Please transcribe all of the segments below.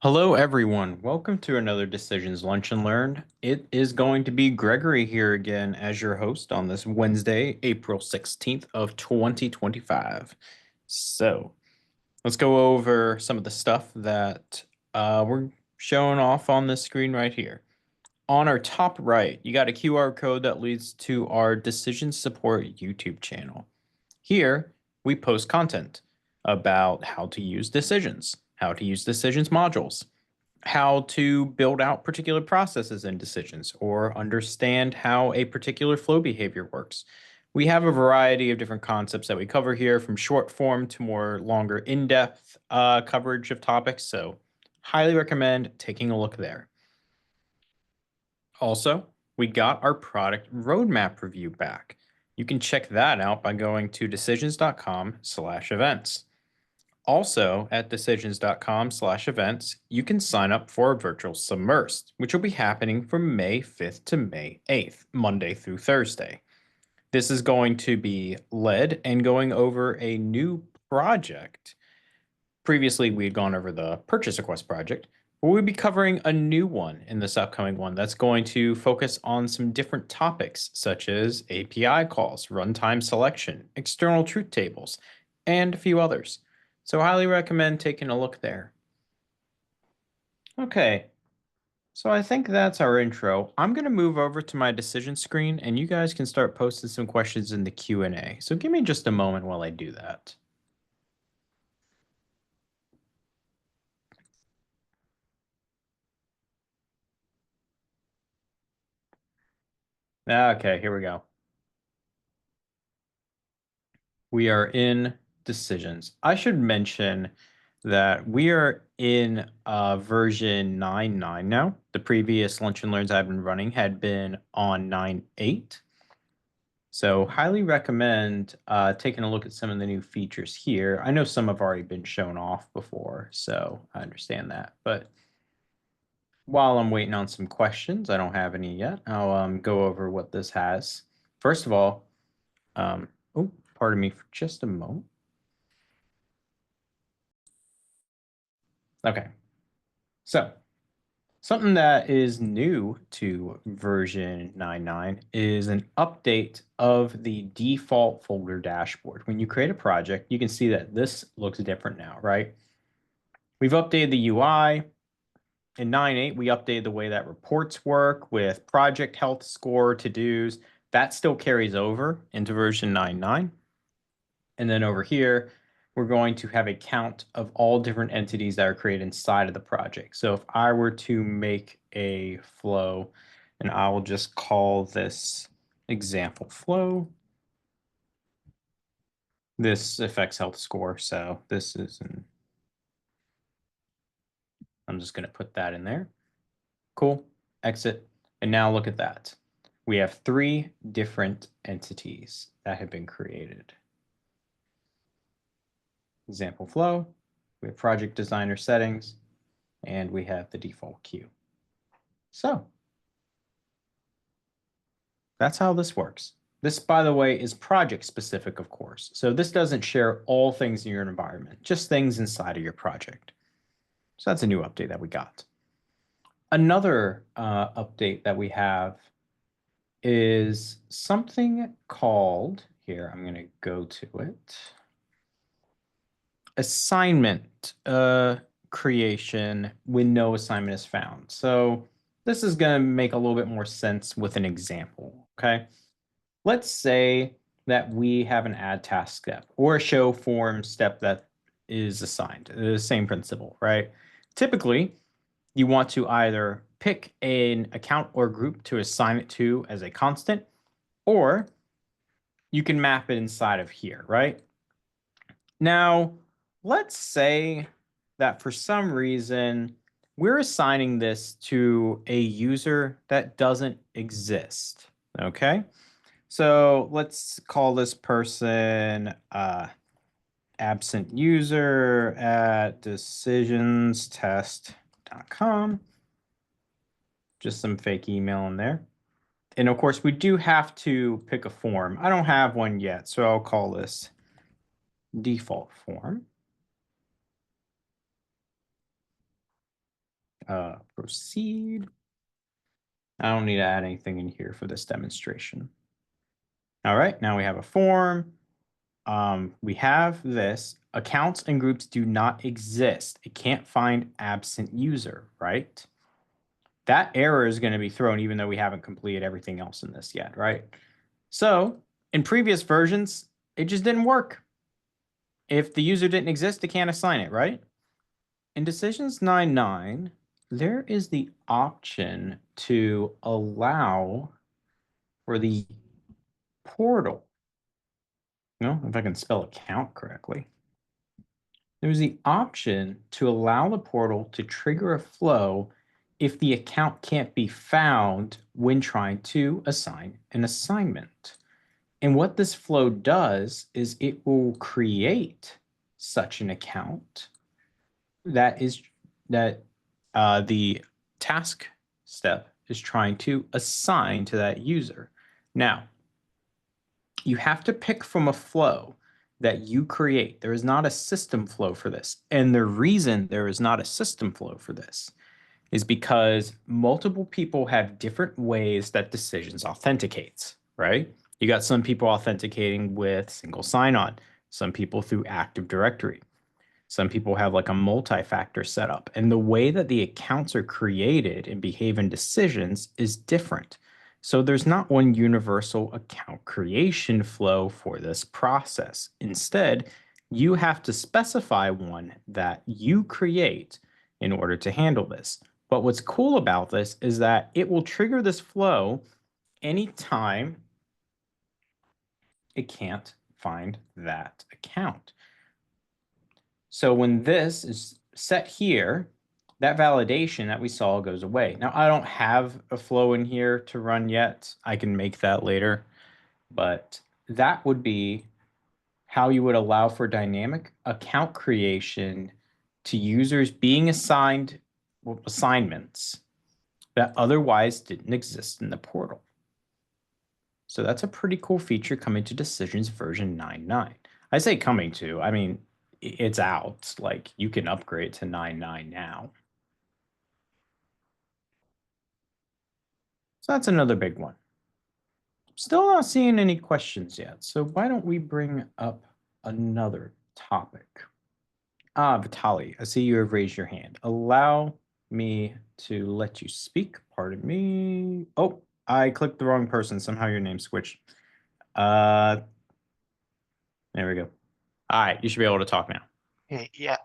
Hello, everyone. Welcome to another Decisions Lunch and Learn. It is going to be Gregory here again as your host on this Wednesday, April 16th of 2025. So let's go over some of the stuff that we're showing off on the screen right here. On our top right, you got a QR code that leads to our Decision Support YouTube channel. Here, we post content about how to use decisions, how to use decisions modules, how to build out particular processes and decisions or understand how a particular flow behavior works. We have a variety of different concepts that we cover here, from short form to more longer in-depth coverage of topics. So highly recommend taking a look there. Also, we got our product roadmap review back. You can check that out by going to decisions.com/events. Also, at decisions.com/events, you can sign up for a virtual Submersed, which will be happening from May 5th to May 8th, Monday through Thursday. This is going to be led and going over a new project. Previously, we had gone over the purchase request project, but we'll be covering a new one in this upcoming one that's going to focus on some different topics, such as API calls, runtime selection, external truth tables, and a few others. So I highly recommend taking a look there. Okay, so I think that's our intro. I'm going to move over to my decision screen, and you guys can start posting some questions in the Q&A. So give me just a moment while I do that. Okay, here we go. We are in decisions. I should mention that we are in version 9.9 now. The previous Lunch and Learns I've been running had been on 9.8. So highly recommend taking a look at some of the new features here. I know some have already been shown off before, so I understand that. But while I'm waiting on some questions, I don't have any yet. I'll go over what this has. First of all, oh, pardon me for just a moment. Okay, so something that is new to version 9.9 is an update of the default folder dashboard. When you create a project, you can see that this looks different now, right? We've updated the UI. In 9.8, we updated the way that reports work with project health score, to-dos. That still carries over into version 9.9. And then over here, we're going to have a count of all different entities that are created inside of the project. So if I were to make a flow, and I will just call this example flow, this affects health score. So this is I'm just going to put that in there. Cool. Exit. And now look at that. We have 3 different entities that have been created. Example flow, we have project designer settings, and we have the default queue. So that's how this works. This, by the way, is project specific, of course. So this doesn't share all things in your environment, just things inside of your project. So that's a new update that we got. Another update that we have is something called, here, I'm going to go to it, assignment creation when no assignment is found. So this is going to make a little bit more sense with an example, okay? Let's say that we have an add task step or a show form step that is assigned. The same principle, right? Typically, you want to either pick an account or group to assign it to as a constant, or you can map it inside of here, right? Now, let's say that for some reason, we're assigning this to a user that doesn't exist, okay? So let's call this person absent user at decisionstest.com. Just some fake email in there. And of course, we do have to pick a form. I don't have one yet, so I'll call this default form. Proceed. I don't need to add anything in here for this demonstration. All right, now we have a form. We have this. Accounts and groups do not exist. It can't find absent user, right? That error is going to be thrown even though we haven't completed everything else in this yet, right? So in previous versions, it just didn't work. If the user didn't exist, it can't assign it, right? In Decisions 9.9, there is the option to allow for the portal. No, if I can spell account correctly. There's the option to allow the portal to trigger a flow if the account can't be found when trying to assign an assignment. And what this flow does is it will create such an account that the task step is trying to assign to that user. Now, you have to pick from a flow that you create. There is not a system flow for this. And the reason there is not a system flow for this is because multiple people have different ways that decisions authenticates, right? You got some people authenticating with single sign-on, some people through Active Directory. Some people have like a multi-factor setup, and the way that the accounts are created and behave in decisions is different. So there's not one universal account creation flow for this process. Instead, you have to specify one that you create in order to handle this. But what's cool about this is that it will trigger this flow anytime it can't find that account. So when this is set here, that validation that we saw goes away. Now, I don't have a flow in here to run yet. I can make that later, but that would be how you would allow for dynamic account creation to users being assigned assignments that otherwise didn't exist in the portal. So that's a pretty cool feature coming to Decisions version 9.9. I say coming to, I mean, it's out. Like you can upgrade to 9.9 now. So that's another big one. Still not seeing any questions yet. So why don't we bring up another topic? Vitali, I see you have raised your hand. Allow me to let you speak. Pardon me. Oh, I clicked the wrong person. Somehow your name switched. There we go. All right, you should be able to talk now. Hey, yeah,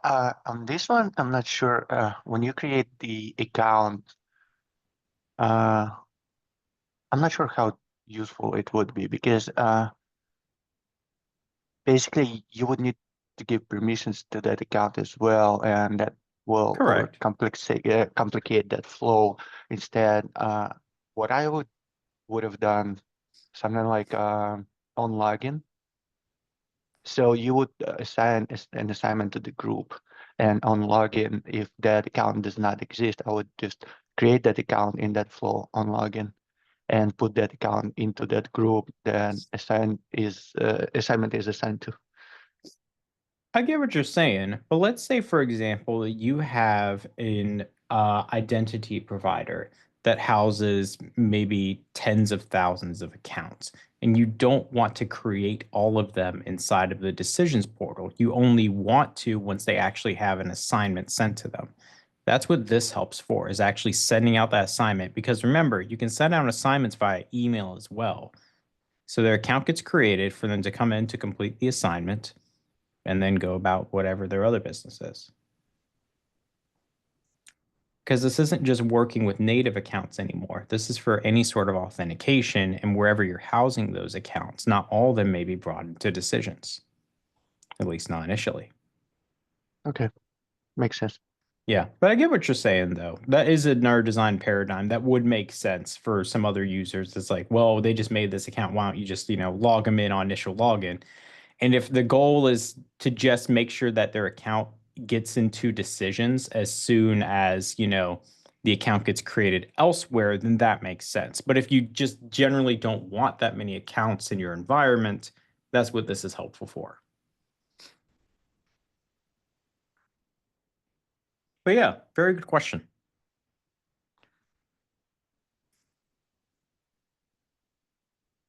on this one, I'm not sure. When you create the account, uh, I'm not sure how useful it would be because basically you would need to give permissions to that account as well, and that will Correct. complicate that flow. Instead, what I would have done something like on login. So you would assign an assignment to the group, and on login, if that account does not exist, I would just create that account in that flow on login and put that account into that group. Then assignment is assigned to. I get what you're saying, but let's say, for example, that you have an identity provider that houses maybe tens of thousands of accounts, and you don't want to create all of them inside of the decisions portal. You only want to once they actually have an assignment sent to them. That's what this helps for, is actually sending out that assignment. Because remember, you can send out assignments via email as well. So their account gets created for them to come in to complete the assignment and then go about whatever their other business is. Because this isn't just working with native accounts anymore. This is for any sort of authentication and wherever you're housing those accounts. Not all of them may be brought into decisions, at least not initially. Okay, makes sense. Yeah, but I get what you're saying, though. That is another design paradigm that would make sense for some other users. It's like, well, they just made this account. Why don't you just, log them in on initial login? And if the goal is to just make sure that their account gets into decisions as soon as, the account gets created elsewhere, then that makes sense. But if you just generally don't want that many accounts in your environment, that's what this is helpful for. But yeah, very good question.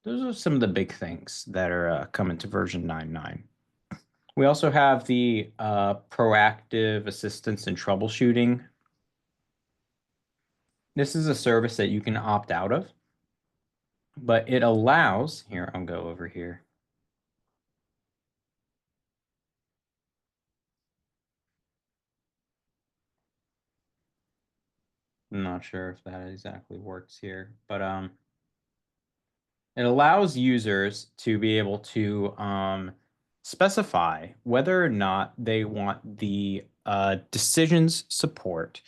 those are some of the big things that are coming to version 9.9. We also have the proactive assistance and troubleshooting. This is a service that you can opt out of, but it allows, here, I'll go over here. I'm not sure if that exactly works here, but it allows users to be able to specify whether or not they want the decisions support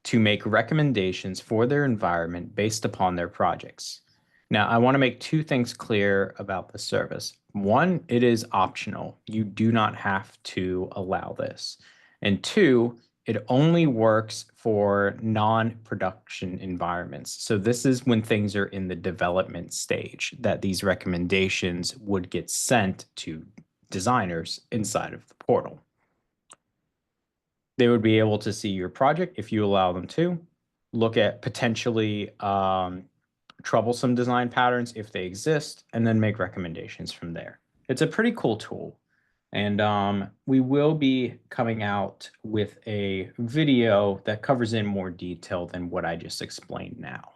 to make recommendations for their environment based upon their projects. Now, I want to make two things clear about the service. One, it is optional. You do not have to allow this. And two, it only works for non-production environments. So this is when things are in the development stage that these recommendations would get sent to designers inside of the portal. They would be able to see your project if you allow them to, look at potentially troublesome design patterns if they exist, and then make recommendations from there. It's a pretty cool tool. And we will be coming out with a video that covers in more detail than what I just explained now.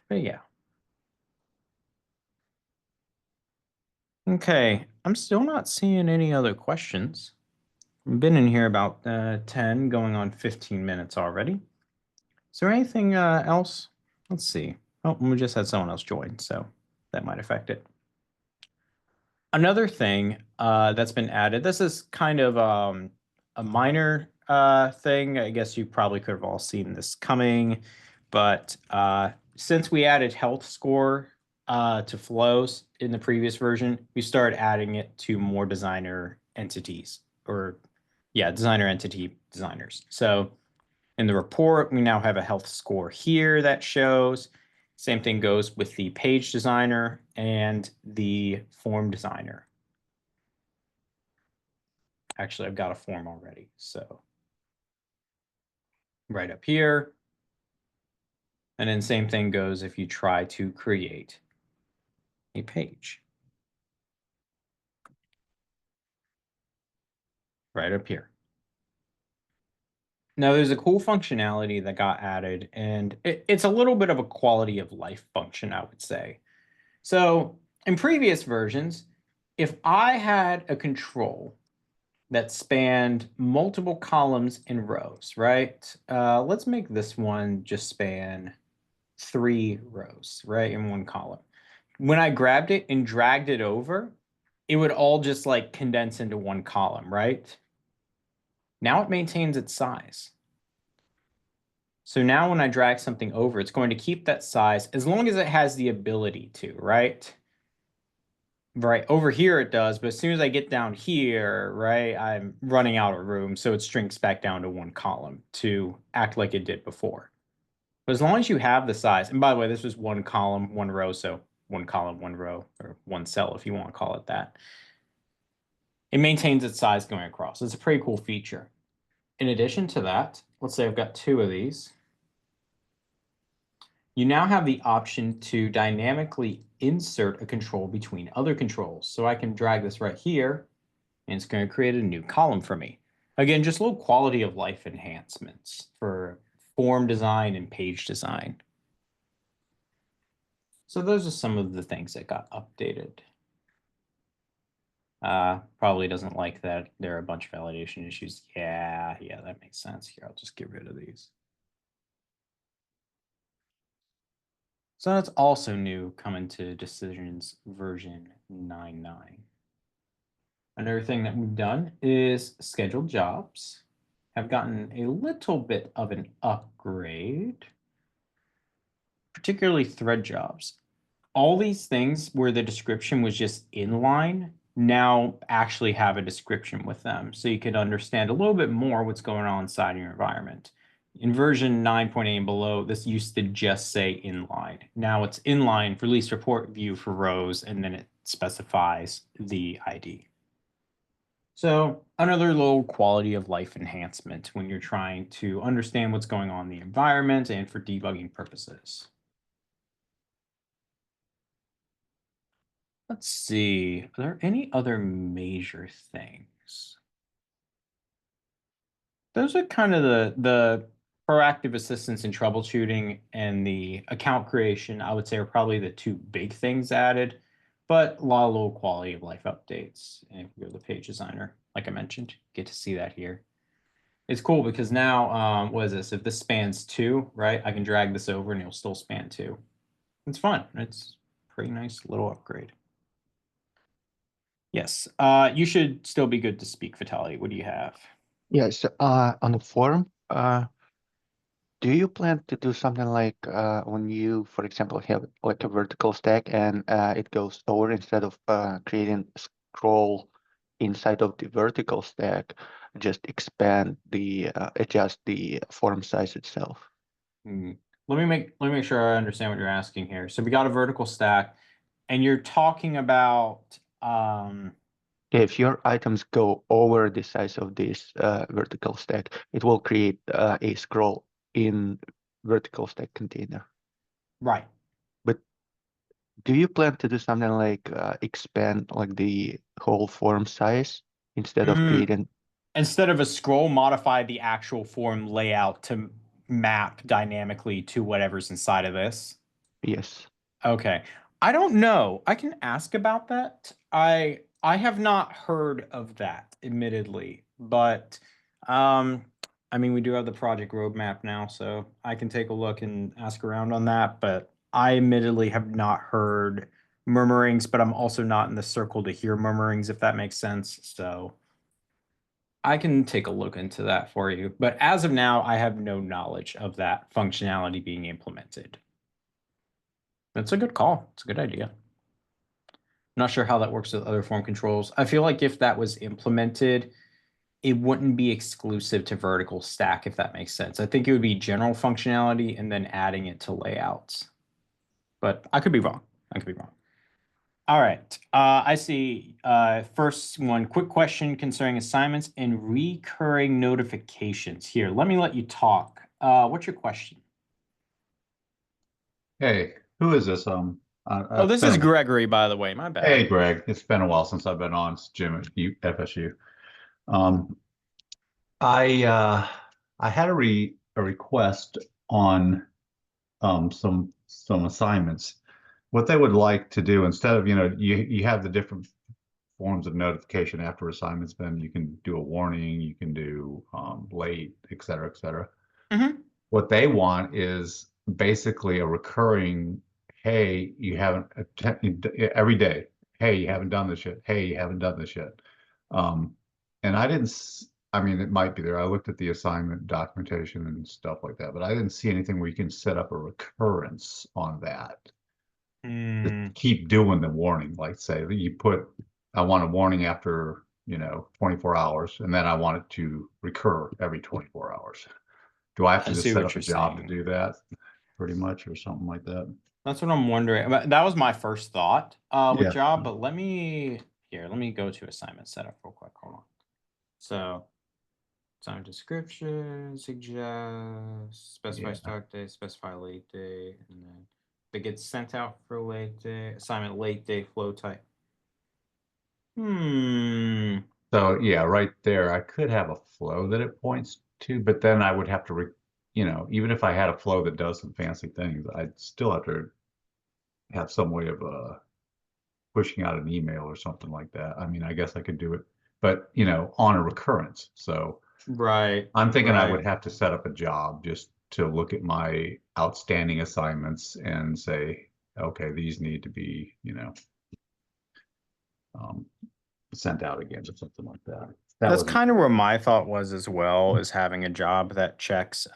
But yeah. Okay, I'm still not seeing any other questions. I've been in here about 10, going on 15 minutes already. Is there anything else? Let's see. Oh, we just had someone else join, so that might affect it. Another thing that's been added, this is kind of a minor thing. I guess you probably could have all seen this coming, but since we added health score to flows in the previous version, we started adding it to more designer entities, or yeah, designer entity designers. So in the report, we now have a health score here that shows. Same thing goes with the page designer and the form designer. Actually, I've got a form already. So right up here. And then same thing goes if you try to create a page. Right up here. Now, there's a cool functionality that got added, and it's a little bit of a quality of life function, I would say. So in previous versions, if I had a control that spanned multiple columns and rows, right? Let's make this one just span 3 rows, right, in one column. When I grabbed it and dragged it over, it would all just like condense into one column, right? Now it maintains its size. So now when I drag something over, it's going to keep that size as long as it has the ability to, right? Right, over here it does, but as soon as I get down here, right, I'm running out of room, so it shrinks back down to one column to act like it did before. But as long as you have the size, and by the way, this was one column, one row, so one column, one row, or one cell if you want to call it that. It maintains its size going across. It's a pretty cool feature. In addition to that, let's say I've got 2 of these. You now have the option to dynamically insert a control between other controls. So I can drag this right here, and it's going to create a new column for me. Again, just little quality of life enhancements for form design and page design. So those are some of the things that got updated. Probably doesn't like that there are a bunch of validation issues. Yeah, that makes sense. Here, I'll just get rid of these. So that's also new coming to Decisions version 9.9. Another thing that we've done is scheduled jobs have gotten a little bit of an upgrade, particularly thread jobs. All these things where the description was just inline now actually have a description with them, so you could understand a little bit more what's going on inside your environment. In version 9.8 and below, this used to just say inline. Now it's inline release report view for rows, and then it specifies the ID. So another little quality of life enhancement when you're trying to understand what's going on in the environment and for debugging purposes. Let's see. Are there any other major things? Those are kind of the proactive assistance in troubleshooting and the account creation, I would say, are probably the two big things added, but a lot of little quality of life updates. And if you go to the page designer, like I mentioned, get to see that here. It's cool because now, what is this? If this spans two, right, I can drag this over and it'll still span two. It's fun. It's a pretty nice little upgrade. Yes, you should still be good to speak, Vitality. What do you have? Yes, on the forum, do you plan to do something like when you, for example, have like a vertical stack and it goes over instead of creating scroll inside of the vertical stack, just expand the adjust the form size itself? Hmm. Let me make sure I understand what you're asking here. So we got a vertical stack, and you're talking about If your items go over the size of this vertical stack, it will create a scroll in vertical stack container. right. But do you plan to do something like expand like the whole form size instead of Mm, creating? instead of a scroll, modify the actual form layout to map dynamically to whatever's inside of this. Yes. Okay. I don't know. I can ask about that. I have not heard of that, admittedly, but I mean we do have the project roadmap now, so I can take a look and ask around on that, but I admittedly have not heard murmurings, but I'm also not in the circle to hear murmurings, if that makes sense. So I can take a look into that for you. But as of now, I have no knowledge of that functionality being implemented. That's a good call. It's a good idea. Not sure how that works with other form controls. I feel like if that was implemented, it wouldn't be exclusive to vertical stack, if that makes sense. I think it would be general functionality and then adding it to layouts. But I could be wrong. I could be wrong. All right. I see. First one, quick question concerning assignments and recurring notifications. Here, let me let you talk. What's your question? Hey, who is this? Oh, It's this is been Gregory, by the way. My hey, bad. Greg. It's been a while since I've been on. It's Jim at FSU. Um, I uh, I had a request on some assignments. What they would like to do instead of you have the different forms of notification after assignments. Then you can do a warning, you can do late, et cetera, et cetera. Hmm. What they want is basically a recurring, hey, you haven't every day. Hey, you haven't done this yet. Hey, you haven't done this yet. Um, and I didn't, I mean, it might be there. I looked at the assignment documentation and stuff like that, but I didn't see anything where you can set up a recurrence on that to Hmm. keep doing the warning. Like say that you put, I want a warning after, 24 hours, and then I want it to recur every 24 hours. Do I have I to just see set what up a you're job to saying. do that pretty much or something like that? That's what I'm wondering. But that was my first thought with Yeah. job, but let me go to assignment setup real quick. Hold on. So assignment description, suggest, specify Yeah. start date, specify late day, and then it gets sent out for late day, assignment late day flow type. Hmm. So yeah, right there, I could have a flow that it points to, but then I would have to, even if I had a flow that does some fancy things, I'd still have to have some way of pushing out an email or something like that. I mean, I guess I could do it, but on a recurrence. So Right, I'm thinking I right. would have to set up a job just to look at my outstanding assignments and say, okay, these need to be, um, sent out again or something like that. That That's was, kind of where my thought was as well, is having a job that checks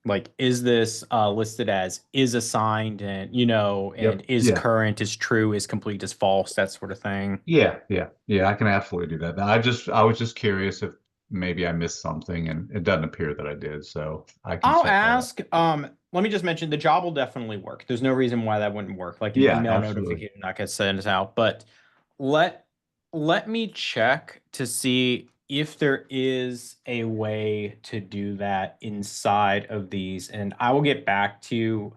like is this listed as is assigned and and yep, is yeah, current, is true, is complete, is false, that sort of thing. yeah, yeah, yeah. I can absolutely do that. I was just curious if maybe I missed something, and it doesn't appear that I did, so I can I'll set that up. ask. Let me just mention the job will definitely work. There's no reason why that wouldn't work. Like an Yeah, email absolutely. notification that gets sent out. But let let me check to see if there is a way to do that inside of these, and I will get back to you.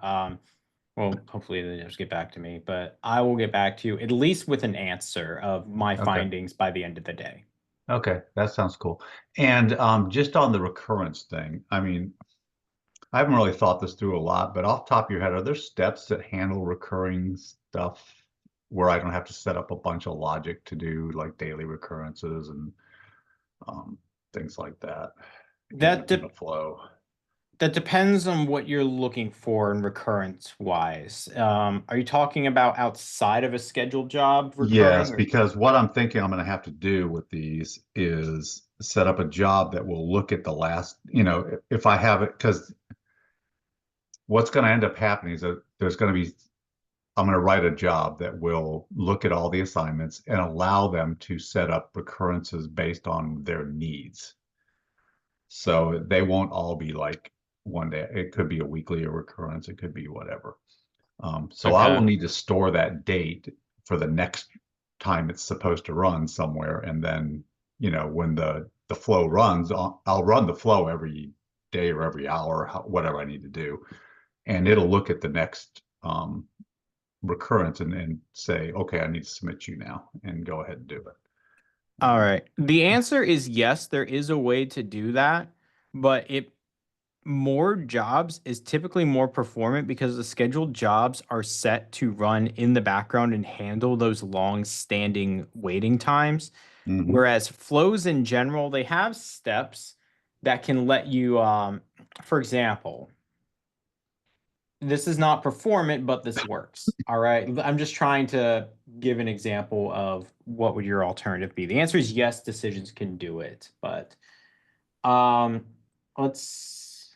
Well, hopefully they just get back to me, but I will get back to you at least with an answer of my Okay. findings by the end of the day. Okay, that sounds cool. And just on the recurrence thing, I mean, I haven't really thought this through a lot, but off the top of your head, are there steps that handle recurring stuff where I don't have to set up a bunch of logic to do like daily recurrences and um, things like that That in de the flow? that depends on what you're looking for in recurrence wise. Are you talking about outside of a scheduled job Yes, recurring or? because what I'm thinking I'm going to have to do with these is set up a job that will look at the last, if I have it, because what's going to end up happening is that I'm going to write a job that will look at all the assignments and allow them to set up recurrences based on their needs. So they won't all be like one day. It could be a weekly recurrence. It could be whatever. So I will Okay. need to store that date for the next time it's supposed to run somewhere. And then, when the flow runs, I'll run the flow every day or every hour, whatever I need to do. And it'll look at the next recurrence and say, okay, I need to submit you now and go ahead and do it. All right. The answer is yes, there is a way to do that, but it more jobs is typically more performant because the scheduled jobs are set to run in the background and handle those long standing waiting times. Hmm. Whereas flows in general, they have steps that can let you, for example, this is not performant, but this works. All right. I'm just trying to give an example of what would your alternative be. The answer is yes, decisions can do it, but um, let's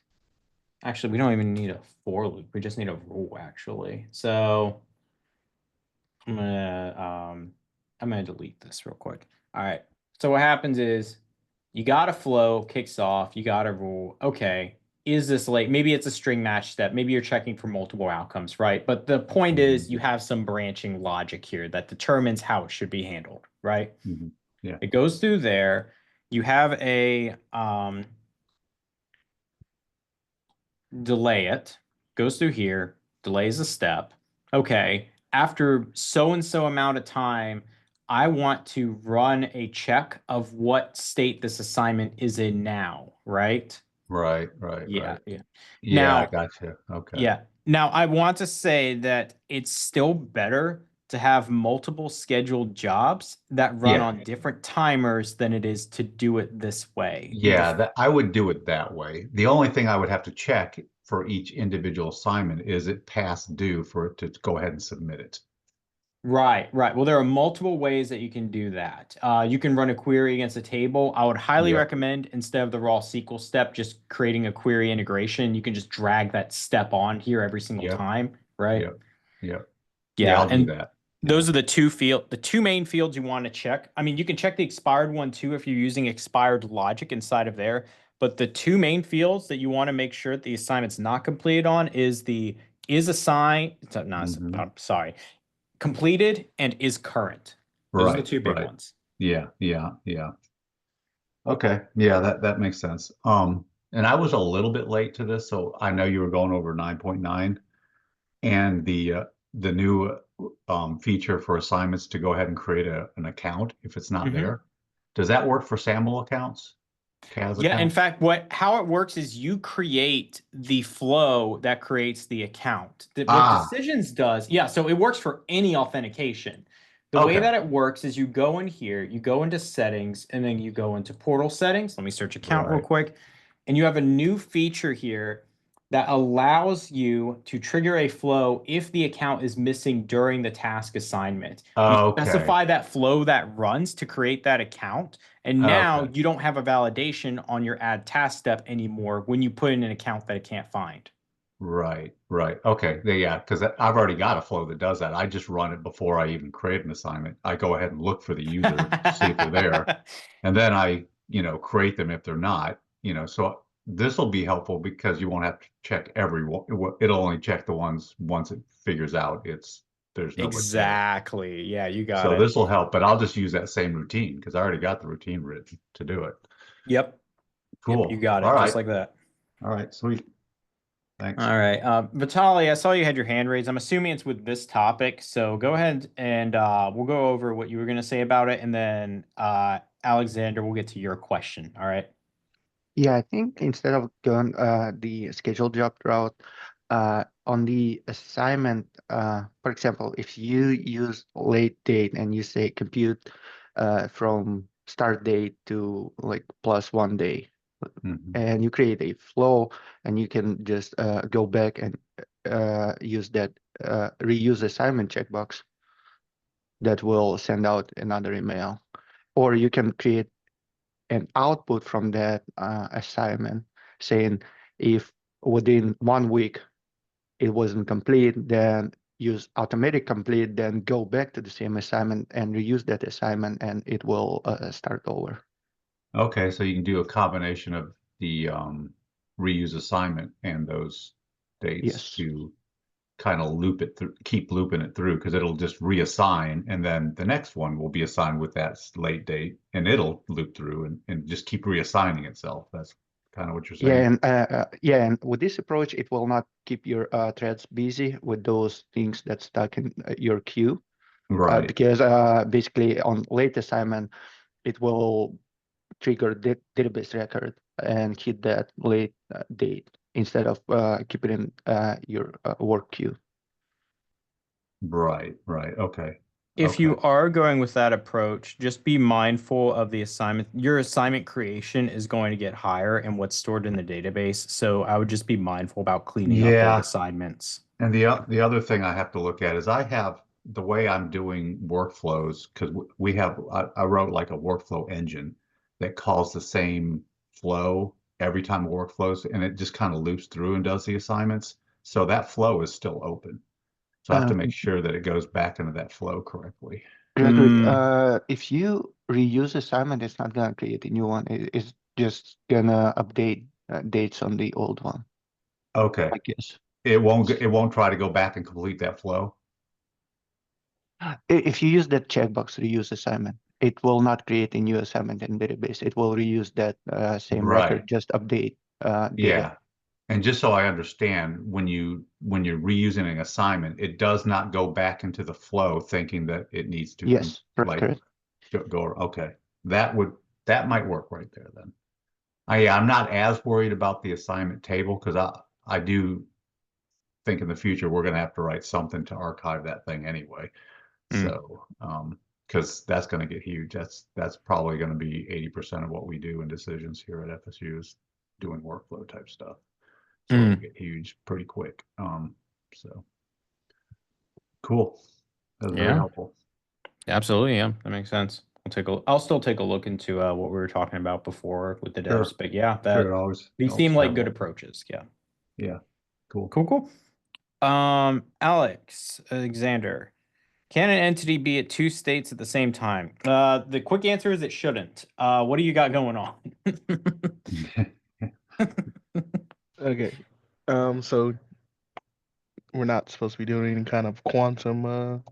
actually, we don't even need a for loop. We just need a rule actually. So I'm gonna um I'm gonna delete this real quick. All right. So what happens is you got a flow, kicks off, you got a rule. Okay, is this late? Maybe it's a string match step. Maybe you're checking for multiple outcomes, right? But the point Hmm. is you have some branching logic here that determines how it should be handled, right? Hmm. Yeah. It goes through there. You have a delay it, goes through here, delays a step. Okay, after so and so amount of time, I want to run a check of what state this assignment is in now, right? Right, right, Yeah, right. yeah. Yeah, I Now, got you. Okay. yeah. Now I want to say that it's still better to have multiple scheduled jobs that run Yeah. on different timers than it is to do it this way. Yeah, that I would do it that way. The only thing I would have to check for each individual assignment is it past due for it to go ahead and submit it. Right, right. Well, there are multiple ways that you can do that. You can run a query against a table. I would highly Yep, recommend instead of the raw SQL step, just creating a query integration. You can just drag that step on here every single yep, time, right? yep, yep. Yeah, Yeah, I'll do and that. Yeah. those are the two main fields you want to check. I mean, you can check the expired one too if you're using expired logic inside of there, but the two main fields that you want to make sure that the assignment's not completed on is the is assigned, not, Hmm. I'm sorry, completed and is current. Those are the Right, two big right. ones. Yeah, yeah, yeah. Okay. Yeah, that makes sense. And I was a little bit late to this, so I know you were going over 9.9 and the new feature for assignments to go ahead and create an account if it's not Hmm. there. Does that work for SAML accounts, CAS Yeah, in accounts? fact, how it works is you create the flow that creates the account. What Ah, Decisions does, yeah, so it works for any authentication. The way okay. that it works is you go in here, you go into settings, and then you go into portal settings. Let me search account real Right. quick. And you have a new feature here that allows you to trigger a flow if the account is missing during the task assignment. You Okay. specify that flow that runs to create that account. And now Okay. you don't have a validation on your add task step anymore when you put in an account that it can't find. Right. Right. Okay. Yeah, because I've already got a flow that does that. I just run it before I even create an assignment. I go ahead and look for the user, see if they're there, and then I, create them if they're not, so this will be helpful because you won't have to check every one. It'll only check the ones once it figures out there's nobody there. Exactly. Yeah, you got So it. this will help, but I'll just use that same routine because I already got the routine written to do it. Yep. Yep, you Cool. got All it. Just right. like that. All right. Sweet. Thanks. All right. Vitaly, I saw you had your hand raised. I'm assuming it's with this topic. So go ahead and we'll go over what you were going to say about it. And then Alexander, we'll get to your question. All right. Yeah, I think instead of going the scheduled job route, on the assignment, for example, if you use late date and you say compute from start date to like plus 1 day, Mhm. and you create a flow, and you can just go back and use that reuse assignment checkbox that will send out another email. Or you can create an output from that assignment saying if within 1 week it wasn't complete, then use automatic complete, then go back to the same assignment and reuse that assignment and it will start over. Okay, so you can do a combination of the reuse assignment and those dates Yes. to kind of loop it through, keep looping it through, because it'll just reassign, and then the next one will be assigned with that late date, and it'll loop through and just keep reassigning itself. That's kind of what you're saying. Yeah, and with this approach, it will not keep your threads busy with those things that stuck in your queue. Right, Because basically on late assignment, it will trigger the database record and hit that late date instead of keeping in your work queue. right. Okay, If okay. you are going with that approach, just be mindful of the assignment. Your assignment creation is going to get higher and what's stored in the database. So I would just be mindful about cleaning up old Yeah, assignments. and the other thing I have to look at is I have the way I'm doing workflows, because we have I wrote like a workflow engine that calls the same flow every time a workflows, and it just kind of loops through and does the assignments. So that flow is still open. So I have to Uh, make sure that it goes back into that flow correctly. Gregory, Mm, if you reuse assignment, it's not gonna create a new one. It's just gonna update dates on the old one, Okay. I guess. It won't try to go back and complete that flow. If you use that checkbox reuse assignment, it will not create a new assignment in database. It will reuse that same record, Right. just update data. Yeah. And just so I understand, when you're reusing an assignment, it does not go back into the flow thinking that it needs to Yes, like correct. go. Okay, that would that might work right there then. Yeah, I'm not as worried about the assignment table, because I do think in the future we're going to have to write something to archive that thing anyway. mm, So because that's going to get huge. That's probably going to be 80% of what we do in decisions here at FSU is doing workflow type stuff. So it'll mm. get huge pretty quick. So cool. That was very Yeah, helpful. absolutely. Yeah, that makes sense. I'll still take a look into what we were talking about before with the devs. Sure. But yeah, Sure. that It these always seem like good helpful. approaches. Yeah. Yeah. Cool. Cool, cool. Alexander, can an entity be at two states at the same time? The quick answer is it shouldn't. What do you got going on? Okay. So we're not supposed to be doing any kind of quantum,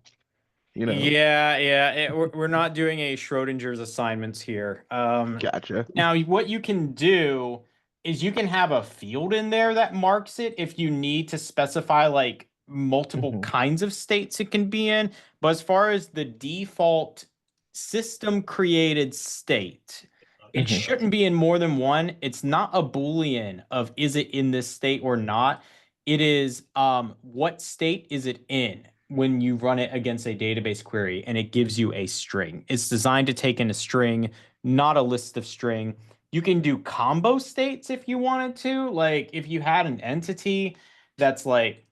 you know, We're not doing a Schrodinger's assignments here. gotcha. Now what you can do is you can have a field in there that marks it if you need to specify like multiple Hmm. kinds of states it can be in. But as far as the default system created state, it Hmm. shouldn't be in more than one. It's not a Boolean of is it in this state or not. It is what state is it in when you run it against a database query and it gives you a string. It's designed to take in a string, not a list of string. You can do combo states if you wanted to. Like if you had an entity that's like,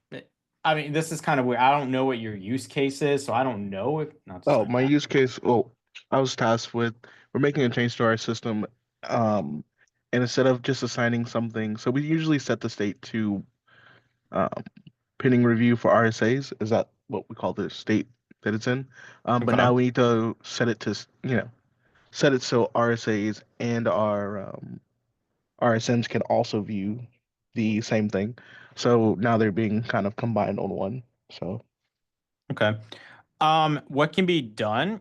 I mean, this is kind of weird. I don't know what your use case is, so I don't know if not to Oh, start my that. use case. Well, I was tasked with we're making a change to our system, um, and instead of just assigning something, so we usually set the state to um, pending review for RSAs. Is that what we call the state that it's in? But Okay. now we need to set it to, set it so RSAs and our RSNs can also view the same thing. So now they're being kind of combined on one. So Okay. What can be done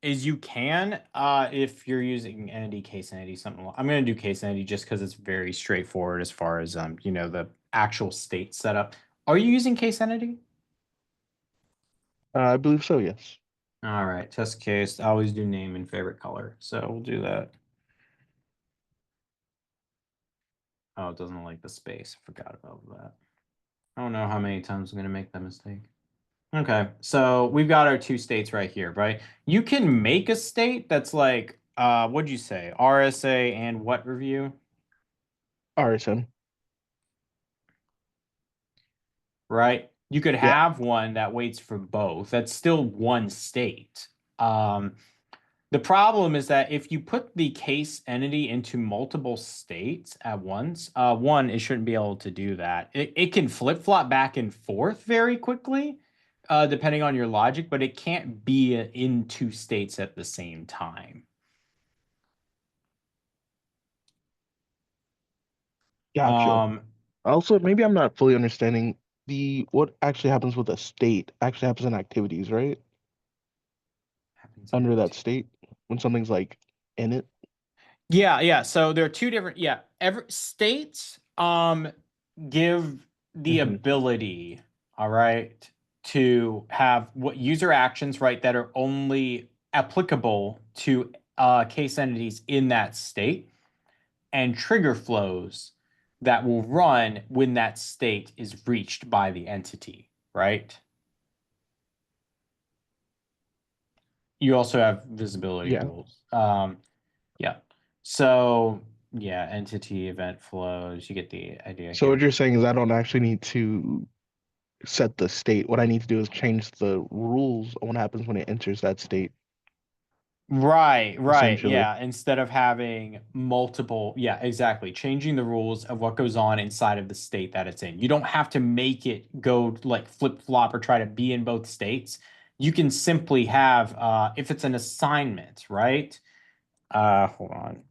is you can, if you're using entity, case entity, something. I'm going to do case entity just because it's very straightforward as far as the actual state setup. Are you using case entity? I believe so, yes. All right, test case. I always do name and favorite color, so we'll do that. Oh, it doesn't like the space. I forgot about that. I don't know how many times I'm going to make that mistake. Okay, so we've got our two states right here, right? You can make a state that's like, what'd you say? RSA and what review? RSM. Right? You could Yeah. have one that waits for both. That's still one state. The problem is that if you put the case entity into multiple states at once, one, it shouldn't be able to do that. It can flip-flop back and forth very quickly, depending on your logic, but it can't be in two states at the same time. Gotcha. Also, maybe I'm not fully understanding what actually happens with a state actually happens in activities, right? Happens Under that in state when something's like in it. Yeah. So there are two different, every states give the Hmm. ability, all right, to have what user actions, right, that are only applicable to case entities in that state, and trigger flows that will run when that state is reached by the entity, right? You also have visibility Yeah. rules. Yeah. So yeah, entity event flows. You get the idea So what here. you're saying is I don't actually need to set the state. What I need to do is change the rules on what happens when it enters that state, Right. essentially. Yeah. Instead of having multiple, yeah, exactly. Changing the rules of what goes on inside of the state that it's in. You don't have to make it go like flip flop or try to be in both states. You can simply have if it's an assignment, right? Hold on.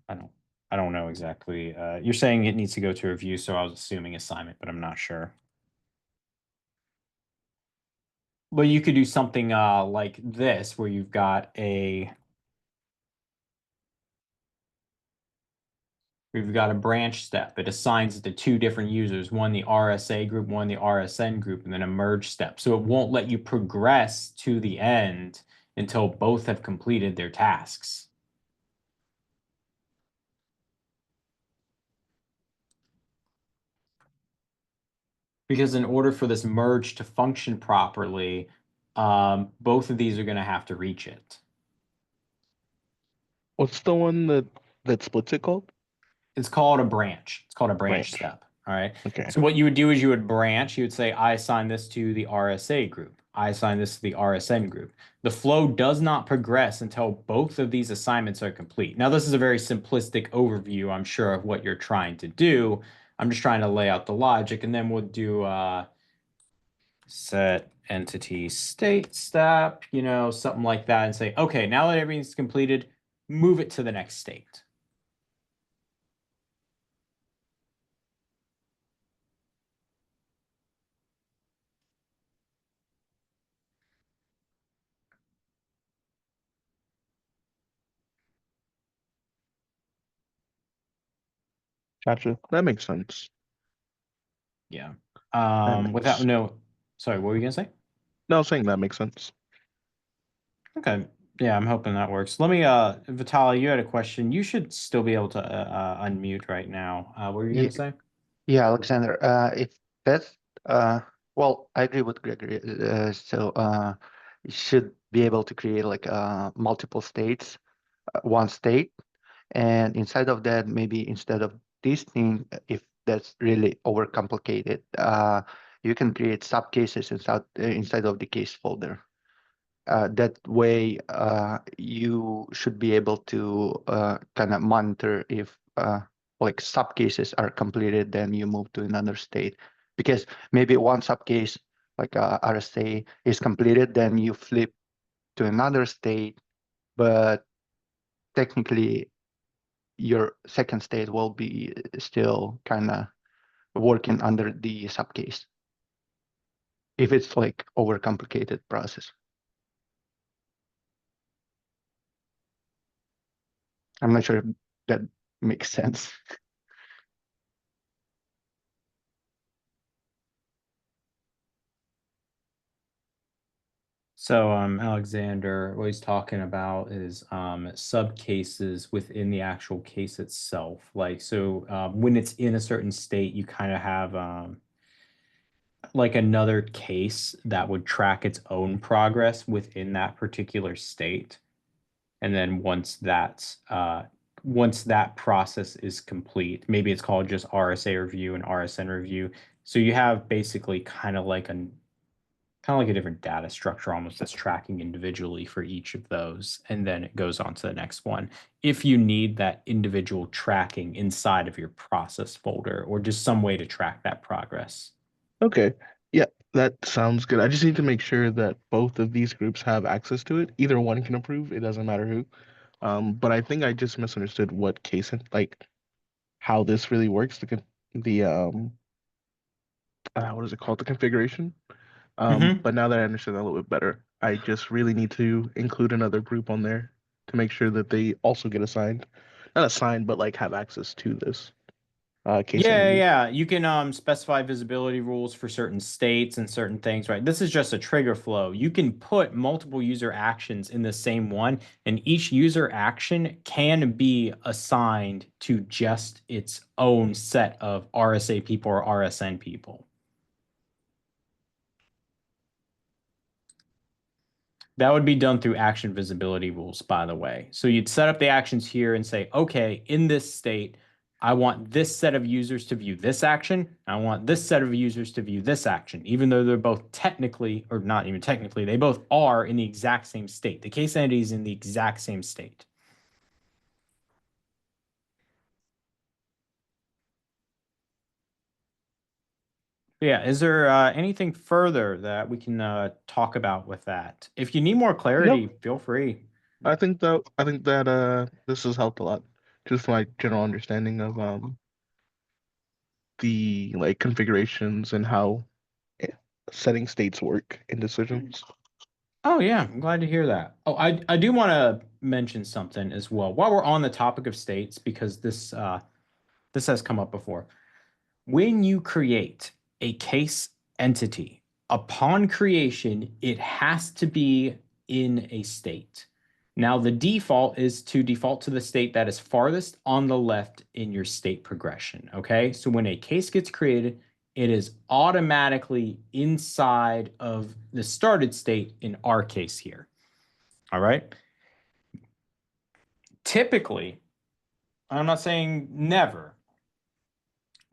I don't know exactly. You're saying it needs to go to review, so I was assuming assignment, but I'm not sure. But you could do something like this, where we've got a branch step. It assigns it to two different users, one the RSA group, one the RSN group, and then a merge step. So it won't let you progress to the end until both have completed their tasks. Because in order for this merge to function properly, both of these are going to have to reach it. What's the one that splits it called? It's called a branch. It's called a branch Branch. step. All right. Okay. So what you would do is you would branch. You would say, I assign this to the RSA group. I assign this to the RSN group. The flow does not progress until both of these assignments are complete. Now, this is a very simplistic overview, I'm sure, of what you're trying to do. I'm just trying to lay out the logic, and then we'll do set entity state step, something like that, and say, okay, now that everything's completed, move it to the next state. Gotcha. That makes sense. Yeah. That Without makes no, sorry, what were you gonna say? No, I was saying that makes sense. Okay. Yeah, I'm hoping that works. Let me, Vitaly, you had a question. You should still be able to unmute right now. What were you Yeah, gonna say? yeah, Alexander. If that's well, I agree with Gregory. You should be able to create like multiple states, one state, and inside of that, maybe instead of this thing, if that's really overcomplicated, you can create subcases inside of the case folder. That way, you should be able to kind of monitor if like subcases are completed, then you move to another state. Because maybe one subcase, like RSA, is completed, then you flip to another state, but technically your second state will be still kind of working under the subcase if it's like overcomplicated process. I'm not sure if that makes sense. So, Alexander, what he's talking about is subcases within the actual case itself. Like, so when it's in a certain state, you kind of have like another case that would track its own progress within that particular state. And then once that process is complete, maybe it's called just RSA review and RSN review. So you have basically kind of like a different data structure almost that's tracking individually for each of those, and then it goes on to the next one if you need that individual tracking inside of your process folder or just some way to track that progress. Okay. Yeah, that sounds good. I just need to make sure that both of these groups have access to it. Either one can approve, it doesn't matter who. But I think I just misunderstood what case like how this really works. What is it called? The configuration. Mm-hmm. But now that I understand that a little bit better, I just really need to include another group on there to make sure that they also get assigned, not assigned, but like have access to this case Yeah, entity. yeah. You can specify visibility rules for certain states and certain things, right? This is just a trigger flow. You can put multiple user actions in the same one, and each user action can be assigned to just its own set of RSA people or RSN people. That would be done through action visibility rules, by the way. So you'd set up the actions here and say, okay, in this state, I want this set of users to view this action. I want this set of users to view this action, even though they're both technically, or not even technically, they both are in the exact same state. The case entity is in the exact same state. Yeah, is there anything further that we can talk about with that? If you need more clarity, Nope. feel free. I think that this has helped a lot, just for my general understanding of the like configurations and how eh, setting states work in decisions. Oh yeah, I'm glad to hear that. Oh, I do want to mention something as well while we're on the topic of states because this has come up before. When you create a case entity, upon creation, it has to be in a state. Now, the default is to default to the state that is farthest on the left in your state progression. Okay. So when a case gets created, it is automatically inside of the started state in our case here. All right. Typically, I'm not saying never,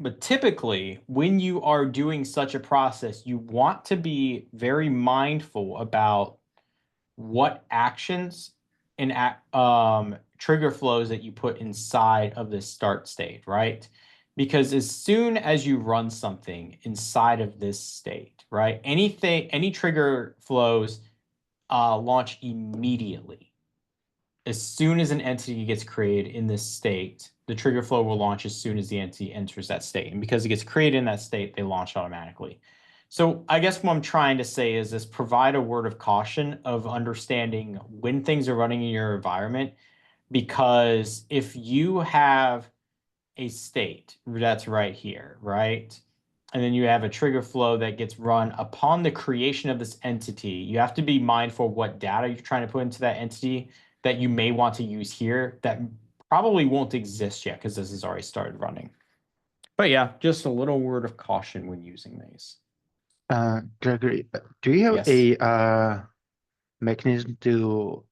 but typically, when you are doing such a process, you want to be very mindful about what actions and trigger flows that you put inside of this start state, right? Because as soon as you run something inside of this state, right, any trigger flows launch immediately. As soon as an entity gets created in this state, the trigger flow will launch as soon as the entity enters that state. And because it gets created in that state, they launch automatically. So I guess what I'm trying to say is this: provide a word of caution of understanding when things are running in your environment, because if you have a state that's right here, right? And then you have a trigger flow that gets run upon the creation of this entity. You have to be mindful of what data you're trying to put into that entity that you may want to use here that probably won't exist yet because this has already started running. But yeah, just a little word of caution when using these. Gregory, do you have Yes. a mechanism to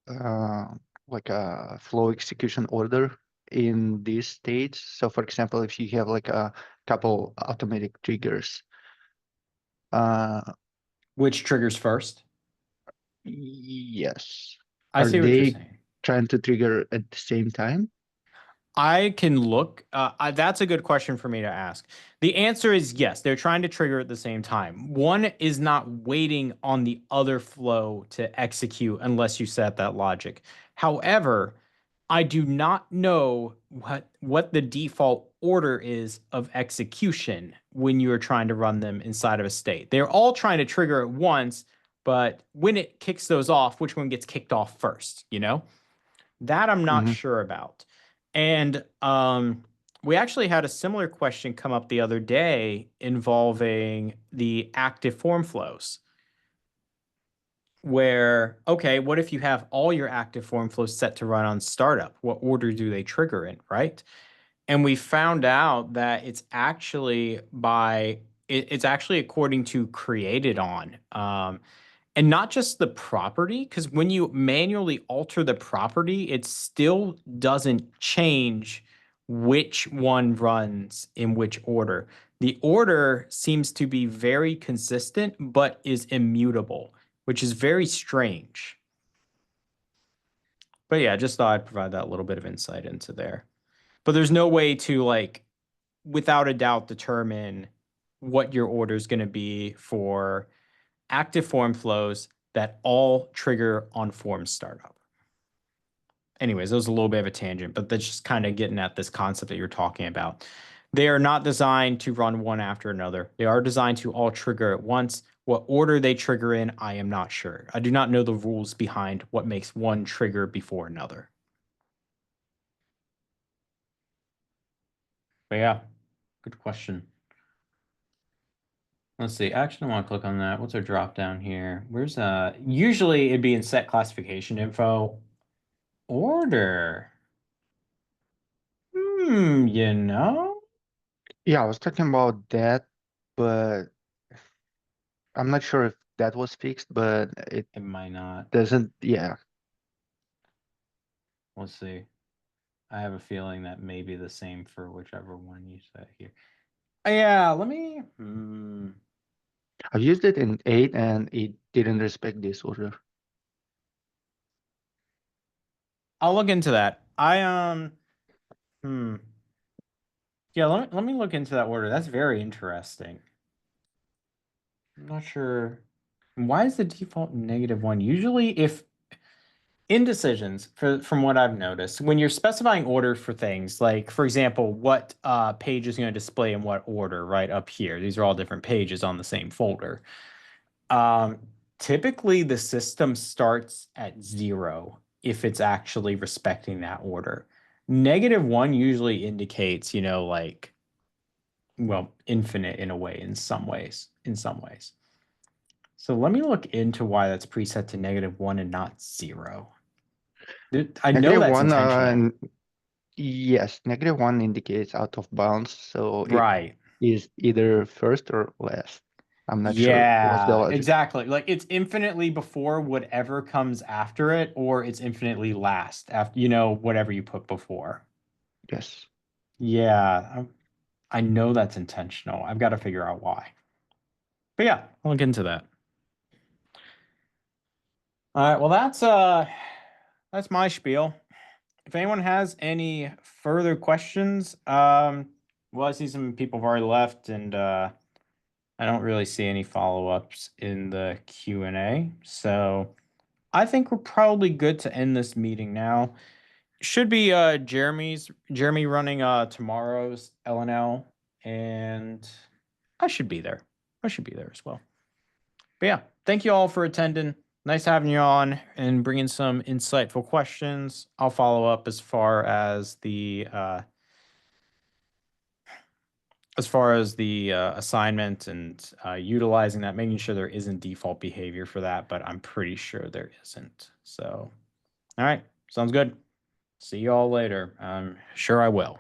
uh, like a flow execution order in these states? So, for example, if you have like a couple automatic triggers, uh, Which triggers first? yes, I are see what you're they saying. trying to trigger at the same time? I can look. That's a good question for me to ask. The answer is yes. They're trying to trigger at the same time. One is not waiting on the other flow to execute unless you set that logic. However, I do not know what the default order is of execution when you are trying to run them inside of a state. They're all trying to trigger at once, but when it kicks those off, which one gets kicked off first, you know? That I'm not Mhm. sure about. And we actually had a similar question come up the other day involving the active form flows. Where, okay, what if you have all your active form flows set to run on startup? What order do they trigger in, right? And we found out that it's actually it's actually according to created on. And not just the property, because when you manually alter the property, it still doesn't change which one runs in which order. The order seems to be very consistent, but is immutable, which is very strange. But yeah, just thought I'd provide that little bit of insight into there. But there's no way to, like, without a doubt, determine what your order is going to be for active form flows that all trigger on form startup. Anyways, that was a little bit of a tangent, but that's just kind of getting at this concept that you're talking about. They are not designed to run one after another. They are designed to all trigger at once. What order they trigger in, I am not sure. I do not know the rules behind what makes one trigger before another. But yeah, good question. Let's see. Actually, I want to click on that. What's our drop down here? Where's usually it'd be in set classification info. Order. You know? Yeah, I was talking about that, but I'm not sure if that was fixed, but it It might not. doesn't. Yeah. Let's see. I have a feeling that may be the same for whichever one you set here. Yeah, let me. I've used it in 8 and it didn't respect this order. I'll look into that. Yeah, let me look into that order. That's very interesting. I'm not sure. Why is the default -1? Usually, if indecisions, from what I've noticed, when you're specifying order for things, like, for example, what page is going to display in what order, right up here. These are all different pages on the same folder. Typically, the system starts at 0 if it's actually respecting that order. -1 usually indicates, like, well, infinite in a way, in some ways. So let me look into why that's preset to -1 and not 0. I know Negative that's 1, intentional. yes, -1 indicates out of bounds, so it Right. is either first or last. I'm not sure what's the Yeah, logic. exactly. Like, it's infinitely before whatever comes after it, or it's infinitely last after, whatever you put before. Yes. Yeah, I know that's intentional. I've got to figure out why. But yeah, I'll look into that. All right, well, that's my spiel. If anyone has any further questions, well, I see some people have already left, and I don't really see any follow-ups in the Q&A. So I think we're probably good to end this meeting now. Should be Jeremy running tomorrow's LNL, and I should be there. I should be there as well. But yeah, thank you all for attending. Nice having you on and bringing some insightful questions. I'll follow up as far as the assignment and utilizing that, making sure there isn't default behavior for that, but I'm pretty sure there isn't. So, all right, sounds good. See you all later. I'm sure I will.